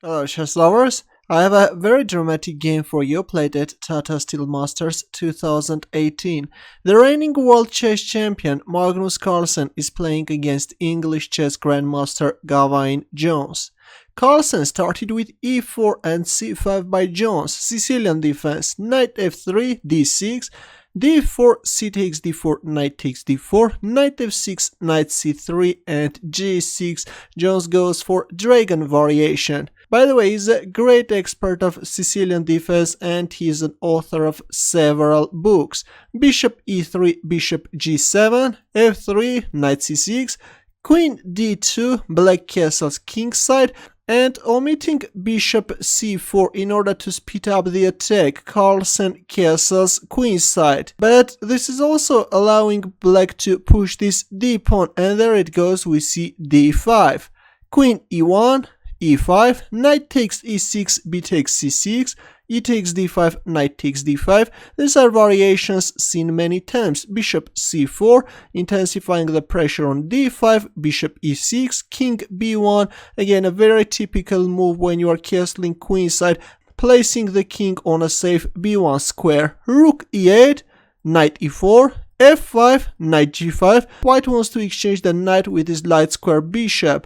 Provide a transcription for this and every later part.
Hello chess lovers, I have a very dramatic game for you played at Tata Steel Masters 2018. The reigning world chess champion Magnus Carlsen is playing against English chess grandmaster Gawain Jones. Carlsen started with e4 and c5 by Jones, Sicilian defense, knight f3, d6, d4, c takes d4, knight takes d4, knight f6, knight c3, and g6. Jones goes for dragon variation. By the way, he's a great expert of Sicilian defense and he's an author of several books. Bishop e3, bishop g7, f3, knight c6, queen d2, black castles kingside, and omitting bishop c4 in order to speed up the attack, Carlsen castles queenside. But this is also allowing black to push this d-pawn, and there it goes, we see d5. Queen e1, e5, knight takes e6, b takes c6, e takes d5, knight takes d5. These are variations seen many times. Bishop c4, intensifying the pressure on d5, bishop e6, king b1, again a very typical move when you are castling queenside, placing the king on a safe b1 square. Rook e8, knight e4, f5, knight g5. White wants to exchange the knight with his light square bishop.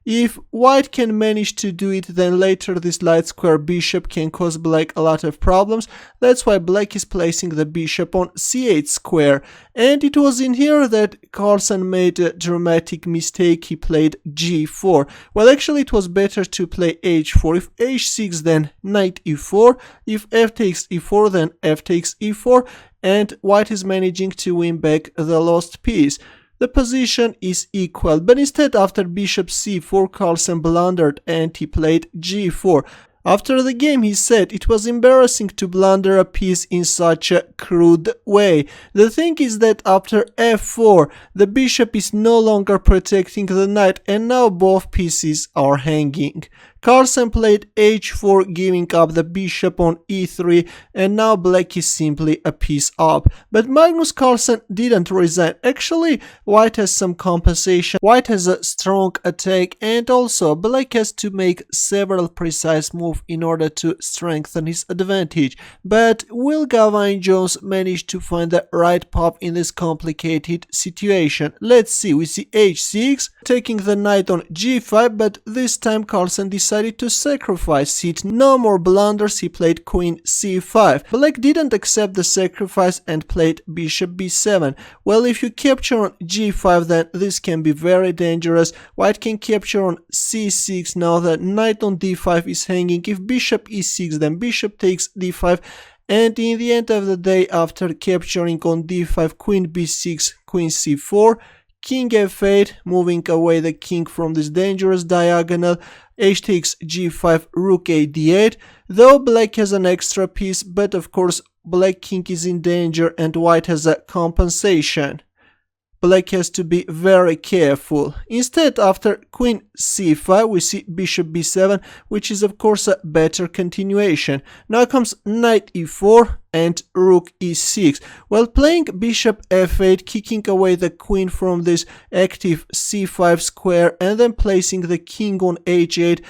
If white can manage to do it, then later this light square bishop can cause black a lot of problems. That's why black is placing the bishop on c8 square. And it was in here that Carlsen made a dramatic mistake. He played g4. Well, actually it was better to play h4. If h6, then knight e4. If f takes e4, then f takes e4. And white is managing to win back the lost piece. The position is equal, but instead after bishop c4, Carlsen blundered and he played g4. After the game he said it was embarrassing to blunder a piece in such a crude way. The thing is that after f4, the bishop is no longer protecting the knight and now both pieces are hanging. Carlsen played h4, giving up the bishop on e3, and now black is simply a piece up. But Magnus Carlsen didn't resign. Actually, white has some compensation. White has a strong attack, and also black has to make several precise moves in order to strengthen his advantage. But will Gawain Jones manage to find the right path in this complicated situation? Let's see. We see h6, taking the knight on g5, but this time Carlsen decided to sacrifice it. No more blunders, he played queen c5. Black didn't accept the sacrifice and played bishop b7. Well, if you capture on g5, then this can be very dangerous. White can capture on c6. Now the knight on d5 is hanging. If bishop e6, then bishop takes d5. And in the end of the day, after capturing on d5, queen b6, queen c4, king f8, moving away the king from this dangerous diagonal, h takes g5, rook a d8, though black has an extra piece, but of course black king is in danger and white has a compensation. Black has to be very careful. Instead, after queen c5, we see bishop b7, which is of course a better continuation. Now comes knight e4 and rook e6. Well, playing bishop f8, kicking away the queen from this active c5 square, and then placing the king on h8,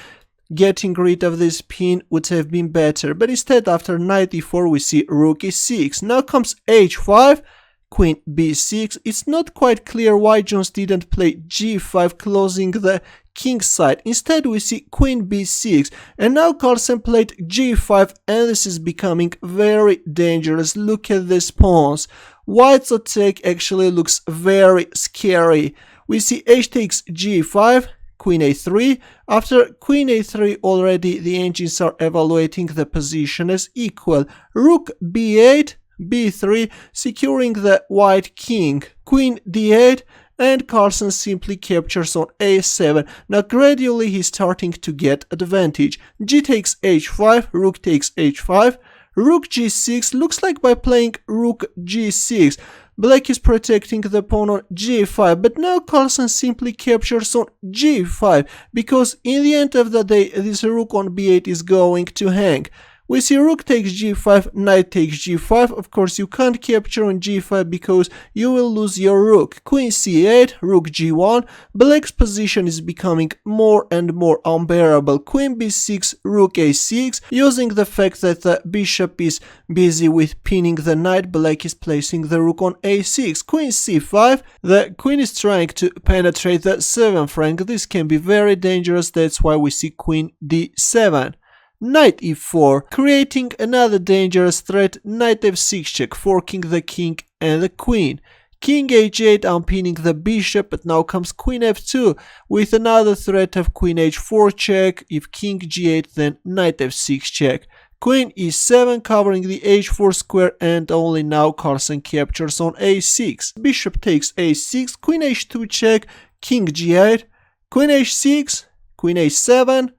getting rid of this pin would have been better. But instead, after knight e4, we see rook e6. Now comes h5. Queen b6. It's not quite clear why Jones didn't play g5, closing the king side. Instead, we see queen b6, and now Carlsen played g5, and this is becoming very dangerous. Look at these pawns. White's attack actually looks very scary. We see h takes g5, queen a3. After queen a3, already the engines are evaluating the position as equal. Rook b8, b3, securing the white king, queen d8, and Carlsen simply captures on a7. Now gradually he's starting to get advantage. G takes h5, rook takes h5, rook g6. Looks like by playing rook g6, black is protecting the pawn on g5, but now Carlsen simply captures on g5, because in the end of the day this rook on b8 is going to hang. We see rook takes g5, knight takes g5. Of course, you can't capture on g5 because you will lose your rook. Queen c8, rook g1. Black's position is becoming more and more unbearable. Queen b6, rook a6. Using the fact that the bishop is busy with pinning the knight, black is placing the rook on a6. Queen c5. The queen is trying to penetrate the 7th rank. This can be very dangerous. That's why we see queen d7. Knight e4, creating another dangerous threat. Knight f6 check, forking the king and the queen. King h8, unpinning the bishop, but now comes queen f2 with another threat of queen h4 check. If king g8, then knight f6 check. Queen e7, covering the h4 square, and only now Carlsen captures on a6. Bishop takes a6, queen h2 check, king g8, queen h6, queen a7,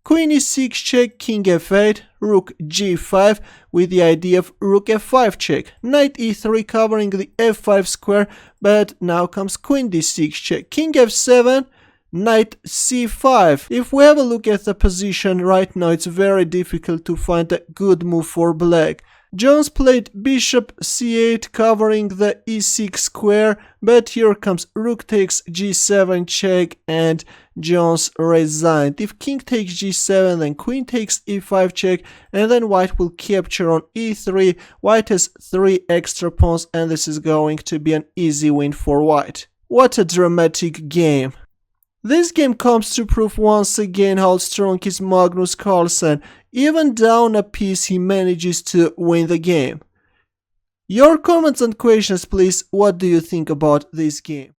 queen e6 check, king f8, rook g5 with the idea of rook f5 check. Knight e3 covering the f5 square, but now comes queen d6 check, king f7, knight c5. If we have a look at the position right now, it's very difficult to find a good move for black. Jones played bishop c8 covering the e6 square, but here comes rook takes g7 check and Jones resigned. If king takes g7, then queen takes e5 check, and then white will capture on e3. White has 3 extra pawns, and this is going to be an easy win for white. What a dramatic game. This game comes to prove once again how strong is Magnus Carlsen. Even down a piece, he manages to win the game. Your comments and questions, please. What do you think about this game?